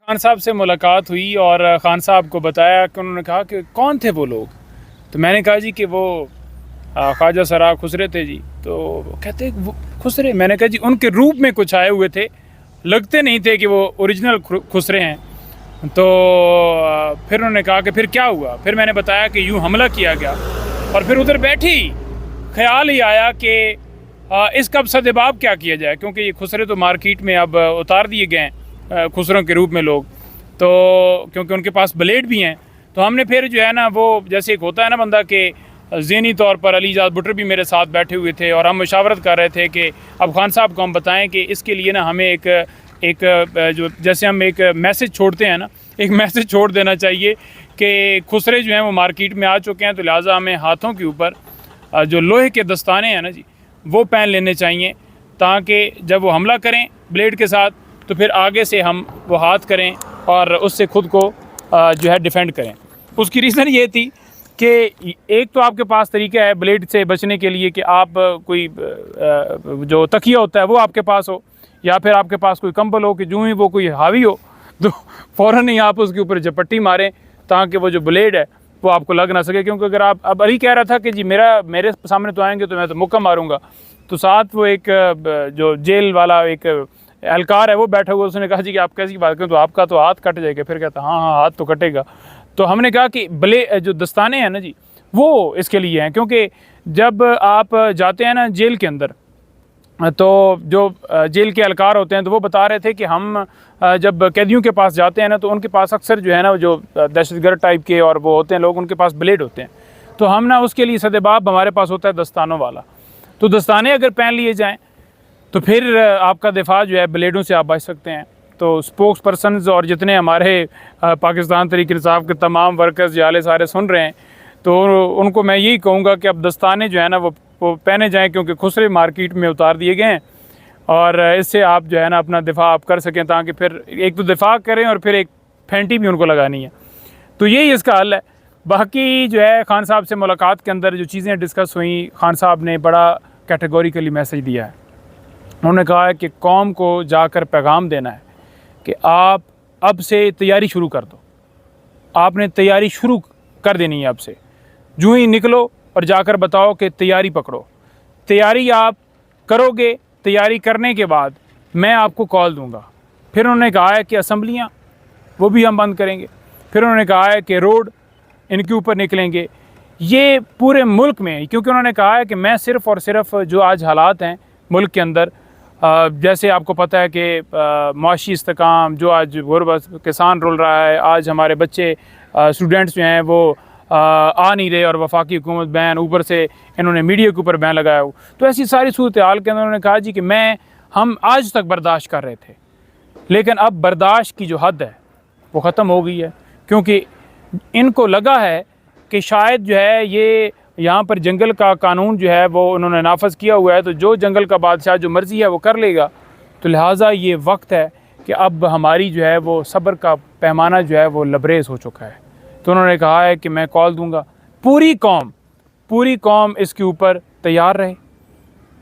खान साहब से मुलाकात हुई और ख़ान साहब को बताया कि उन्होंने कहा कि कौन थे वो लोग। तो मैंने कहा जी कि वो ख्वाजा सरा खुसरे थे जी। तो कहते वो खुसरे, मैंने कहा जी उनके रूप में कुछ आए हुए थे, लगते नहीं थे कि वो ओरिजिनल खुसरे हैं। तो फिर उन्होंने कहा कि फिर क्या हुआ। फिर मैंने बताया कि यूँ हमला किया गया और फिर उधर बैठी ख्याल ही आया कि इसका अब सदेबाब क्या किया जाए, क्योंकि ये खुसरे तो मार्केट में अब उतार दिए गए हैं खुसरों के रूप में लोग, तो क्योंकि उनके पास ब्लेड भी हैं। तो हमने फिर जो है ना, वो जैसे एक होता है ना बंदा के ज़हनी तौर पर, अलीजाद बुटर भी मेरे साथ बैठे हुए थे और हम मुशावरत कर रहे थे कि अब खान साहब को हम बताएं कि इसके लिए ना हमें एक जो जैसे हम एक मैसेज छोड़ते हैं ना, एक मैसेज छोड़ देना चाहिए कि खुसरे जो हैं वो मार्केट में आ चुके हैं। तो लिहाजा हमें हाथों के ऊपर जो लोहे के दस्ताने हैं ना जी, वो पहन लेने चाहिए, ताकि जब वो हमला करें ब्लेड के साथ तो फिर आगे से हम वो हाथ करें और उससे ख़ुद को जो है डिफेंड करें। उसकी रीज़न ये थी कि एक तो आपके पास तरीका है ब्लेड से बचने के लिए कि आप कोई जो तकिया होता है वो आपके पास हो, या फिर आपके पास कोई कंबल हो कि जो ही वो कोई हावी हो तो फ़ौरन ही आप उसके ऊपर झपट्टी मारें, ताकि वो जो ब्लेड है वो आपको लग ना सके। क्योंकि अगर आप, अब अली कह रहा था कि जी मेरे सामने तो आएंगे तो मैं तो मुक्का मारूंगा, तो साथ वो एक जो जेल वाला एक एहलकार है वो बैठा हुआ, उसने कहा जी कि आप कैसी बात करें, तो आपका तो हाथ कट जाएगा। फिर कहता हाँ हाँ हाथ तो कटेगा। तो हमने कहा कि जो दस्ताने हैं ना जी, वो इसके लिए हैं, क्योंकि जब आप जाते हैं ना जेल के अंदर, तो जो जेल के एहलकार होते हैं तो वो बता रहे थे कि हम जब कैदियों के पास जाते हैं ना, तो उनके पास अक्सर जो है ना जो दहशतगर्द टाइप के और वो होते हैं लोग, उनके पास ब्लेड होते हैं। तो हम ना उसके लिए सदेबाब हमारे पास होता है दस्तानों वाला। तो दस्ताने अगर पहन लिए जाएँ तो फिर आपका दिफा जो है ब्लेडों से आप बच सकते हैं। तो स्पोक्स पर्सनस और जितने हमारे पाकिस्तान तहरीक इंसाफ के तमाम वर्कर्स जाले सारे सुन रहे हैं, तो उनको मैं यही कहूँगा कि अब दस्ताने जो है ना वो पहने जाएं, क्योंकि खुसरे मार्केट में उतार दिए गए हैं और इससे आप जो है ना अपना दिफा आप कर सकें, ताकि फिर एक तो दिफा करें और फिर एक फेंटी भी उनको लगानी है। तो यही इसका हल है। बाकी जो है ख़ान साहब से मुलाकात के अंदर जो चीज़ें डिस्कस हुई, ख़ान साहब ने बड़ा कैटेगोरिकली मैसेज दिया है। उन्होंने कहा है कि कौम को जाकर पैगाम देना है कि आप अब से तैयारी शुरू कर दो, आपने तैयारी शुरू कर देनी है अब से। जो ही निकलो और जाकर बताओ कि तैयारी पकड़ो, तैयारी आप करोगे, तैयारी करने के बाद मैं आपको कॉल दूंगा। फिर उन्होंने कहा है कि असम्बलियाँ वो भी हम बंद करेंगे। फिर उन्होंने कहा है कि रोड इनके ऊपर निकलेंगे, ये पूरे मुल्क में, क्योंकि उन्होंने कहा है कि मैं सिर्फ़ और सिर्फ जो आज हालात हैं मुल्क के अंदर, जैसे आपको पता है कि माशी इस्तेकाम जो आज गुरबत किसान रुल रहा है, आज हमारे बच्चे स्टूडेंट्स जो हैं वो आ नहीं रहे और वफाकी हुकूमत बैन, ऊपर से इन्होंने मीडिया के ऊपर बैन लगाया हो। तो ऐसी सारी सूरत हाल के अंदर उन्होंने कहा जी कि हम आज तक बर्दाश्त कर रहे थे, लेकिन अब बर्दाश्त की जो हद है वो ख़त्म हो गई है, क्योंकि इनको लगा है कि शायद जो है ये यहाँ पर जंगल का कानून जो है वो उन्होंने नाफज किया हुआ है, तो जो जंगल का बादशाह जो मर्ज़ी है वो कर लेगा। तो लिहाजा ये वक्त है कि अब हमारी जो है वो सब्र का पैमाना जो है वो लबरेज़ हो चुका है। तो उन्होंने कहा है कि मैं कॉल दूंगा, पूरी कौम इसके ऊपर तैयार रहे।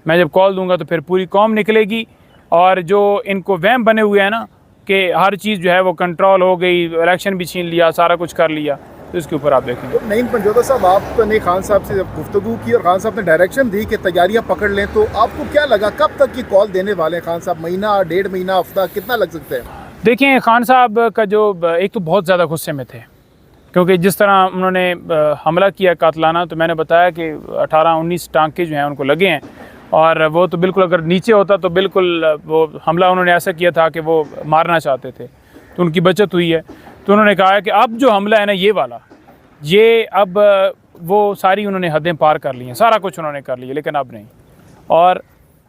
मैं जब कॉल दूंगा तो फिर पूरी कौम निकलेगी, और जो इनको वहम बने हुए हैं ना कि हर चीज़ जो है वो कंट्रोल हो गई, इलेक्शन भी छीन लिया, सारा कुछ कर लिया, तो इसके ऊपर आप देखेंगे। तो नईम पंजोता साहब, आपने खान साहब से जब गुफ्तगू की और खान साहब ने डायरेक्शन दी कि तैयारियां पकड़ लें, तो आपको क्या लगा कब तक की कॉल देने वाले हैं खान साहब? महीना, 1.5 महीना, हफ्ता, कितना लग सकता है? देखिए खान साहब का जो एक तो बहुत ज़्यादा गुस्से में थे, क्योंकि जिस तरह उन्होंने हमला किया कातलाना, तो मैंने बताया कि 18-19 टांके जो हैं उनको लगे हैं, और वो तो बिल्कुल अगर नीचे होता तो बिल्कुल वो हमला उन्होंने ऐसा किया था कि वो मारना चाहते थे, तो उनकी बचत हुई है। तो उन्होंने कहा है कि अब जो हमला है ना ये वाला, ये अब वो सारी उन्होंने हदें पार कर ली हैं, सारा कुछ उन्होंने कर लिया, लेकिन अब नहीं। और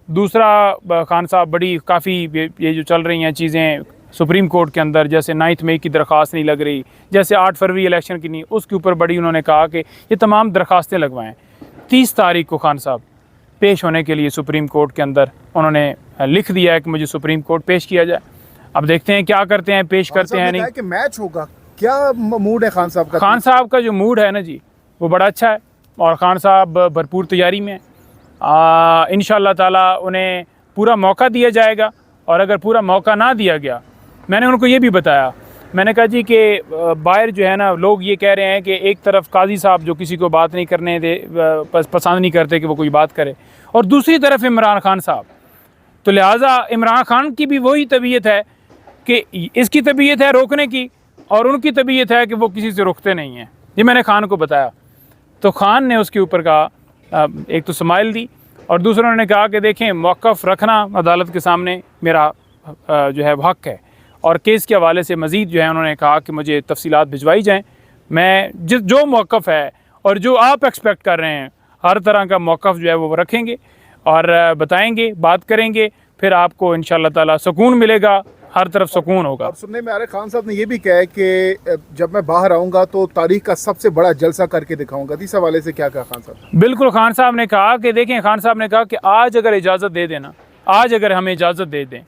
दूसरा खान साहब बड़ी काफ़ी ये जो चल रही हैं चीज़ें सुप्रीम कोर्ट के अंदर, जैसे 9 मई की दरख्वास्त नहीं लग रही, जैसे 8 फरवरी इलेक्शन की नहीं, उसके ऊपर बड़ी उन्होंने कहा कि ये तमाम दरख्वास्तें लगवाएं। 30 तारीख को खान साहब पेश होने के लिए सुप्रीम कोर्ट के अंदर उन्होंने लिख दिया है कि मुझे सुप्रीम कोर्ट पेश किया जाए। अब देखते हैं क्या करते हैं, पेश करते हैं नहीं। कि मैच होगा, क्या मूड है खान साहब का? खान साहब का जो मूड है ना जी वो बड़ा अच्छा है, और खान साहब भरपूर तैयारी में है। इंशाअल्लाह ताला उन्हें पूरा मौका दिया जाएगा, और अगर पूरा मौका ना दिया गया, मैंने उनको ये भी बताया मैंने कहा जी कि बाहर जो है ना लोग ये कह रहे हैं कि एक तरफ काजी साहब जो किसी को बात नहीं करने दे पसंद नहीं करते कि वो कोई बात करे, और दूसरी तरफ इमरान खान साहब। तो लिहाजा इमरान खान की भी वही तबीयत है कि इसकी तबीयत है रोकने की, और उनकी तबीयत है कि वो किसी से रुकते नहीं हैं। ये मैंने खान को बताया, तो खान ने उसके ऊपर कहा, एक तो स्माइल दी, और दूसरा उन्होंने कहा कि देखें मौक़िफ़ रखना अदालत के सामने मेरा जो है हक़ है, और केस के हवाले से मज़ीद जो है उन्होंने कहा कि मुझे तफसीलात भिजवाई जाएँ। मैं जो मौक़िफ़ है और जो आप एक्सपेक्ट कर रहे हैं हर तरह का मौक़िफ़ जो है वो रखेंगे और बताएंगे, बात करेंगे, फिर आपको इंशाअल्लाह ताला सुकून मिलेगा, हर तरफ सुकून होगा। और सुनने में आ रहा है खान साहब ने ये भी कहा है कि जब मैं बाहर आऊँगा तो तारीख का सबसे बड़ा जलसा करके दिखाऊंगा। इस हवाले से क्या कहा खान साहब? बिल्कुल, खान साहब ने कहा कि देखें, खान साहब ने कहा कि आज अगर इजाज़त दे देना, आज अगर हमें इजाज़त दे दें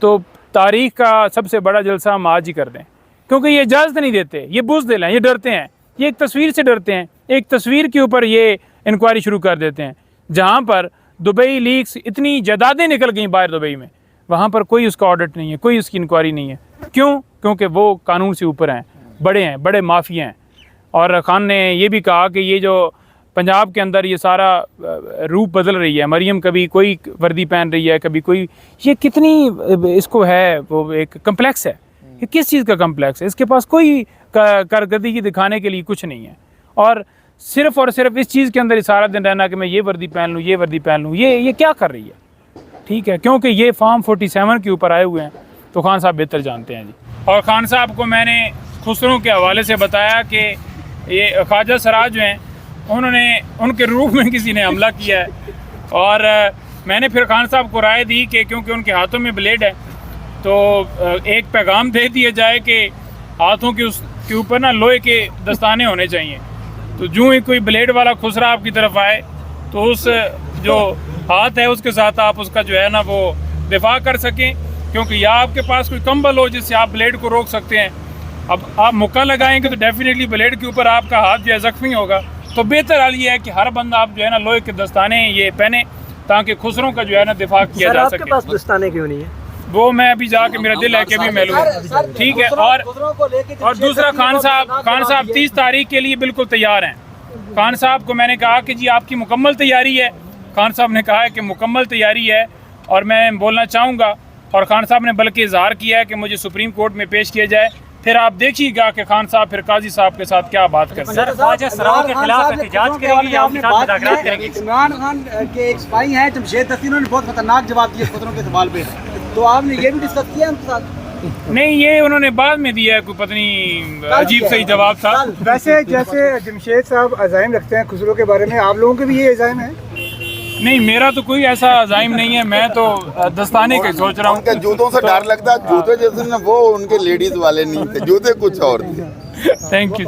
तो तारीख का सबसे बड़ा जलसा हम आज ही कर दें, क्योंकि ये इजाज़त नहीं देते, ये बुज़दिल हैं, ये डरते हैं, ये एक तस्वीर से डरते हैं, एक तस्वीर के ऊपर ये इंक्वायरी शुरू कर देते हैं। जहाँ पर दुबई लीक्स इतनी जायदादें निकल गई बाहर दुबई में, वहाँ पर कोई उसका ऑडिट नहीं है, कोई उसकी इंक्वायरी नहीं है। क्यों? क्योंकि वो कानून से ऊपर हैं, बड़े माफिया हैं। और खान ने ये भी कहा कि ये जो पंजाब के अंदर ये सारा रूप बदल रही है, मरियम कभी कोई वर्दी पहन रही है, कभी कोई, ये कितनी इसको है वो एक कम्प्लेक्स है। ये किस चीज़ का कम्प्लेक्स है? इसके पास कोई कारकर्दगी दिखाने के लिए कुछ नहीं है, और सिर्फ इस चीज़ के अंदर ही सारा दिन रहना कि मैं ये वर्दी पहन लूँ, ये वर्दी पहन लूँ। ये क्या कर रही है? ठीक है, क्योंकि ये फॉर्म 47 के ऊपर आए हुए हैं, तो खान साहब बेहतर जानते हैं जी। और खान साहब को मैंने खुसरो के हवाले से बताया कि ये ख्वाजा सराज जो हैं उन्होंने उनके रूप में किसी ने हमला किया है, और मैंने फिर खान साहब को राय दी कि क्योंकि उनके हाथों में ब्लेड है तो एक पैगाम दे दिया जाए कि हाथों के ऊपर ना लोहे के दस्ताने होने चाहिए। तो जो ही कोई ब्लेड वाला खुसरा आपकी तरफ आए तो उस जो हाथ है उसके साथ आप उसका जो है ना वो दिफा कर सकें, क्योंकि या आपके पास कोई कंबल हो जिससे आप ब्लेड को रोक सकते हैं। अब आप मुक्का लगाएंगे तो डेफिनेटली ब्लेड के ऊपर आपका हाथ जो है ज़ख्मी होगा। तो बेहतर हाल ये है कि हर बंदा आप जो है ना लोहे के दस्ताने ये पहने, ताकि खुसरों का जो है ना दिफा किया जा सके। आपके पास दस्ताने क्यों नहीं है? वो मैं अभी जाके, मेरा दिल है कि अभी मैं लूँ। ठीक है, और दूसरा खान साहब 30 तारीख के लिए बिल्कुल तैयार हैं। खान साहब को मैंने कहा कि जी आपकी मुकम्मल तैयारी है? खान साहब ने कहा है कि मुकम्मल तैयारी है, और मैं बोलना चाहूँगा, और खान साहब ने बल्कि इजहार किया है कि मुझे सुप्रीम कोर्ट में पेश किया जाए। फिर आप देखिएगा कि खान साहब फिर काजी साहब के साथ क्या बात करते हैं। इमरान खान के एक स्पाई हैं जमशेद दस्ती, उन्होंने बहुत खतरनाक जवाब दिए खुसरो के सवाल पे, तो आपने ये भी डिस्कस किया उनके साथ? नहीं, ये उन्होंने बाद में दिया है, कोई पत्नी अजीब सही जवाब था। वैसे जैसे जमशेद साहब अज़ाइम रखते हैं खुसरो के बारे में, आप लोगों के भी ये अज़ाइम है? नहीं, मेरा तो कोई ऐसा अज़ाइम नहीं है, मैं तो दस्ताने का सोच रहा हूँ। उनके जूतों से डर लगता है, जूते जैसे ना वो उनके लेडीज वाले नहीं थे, जूते कुछ और थे। Thank you.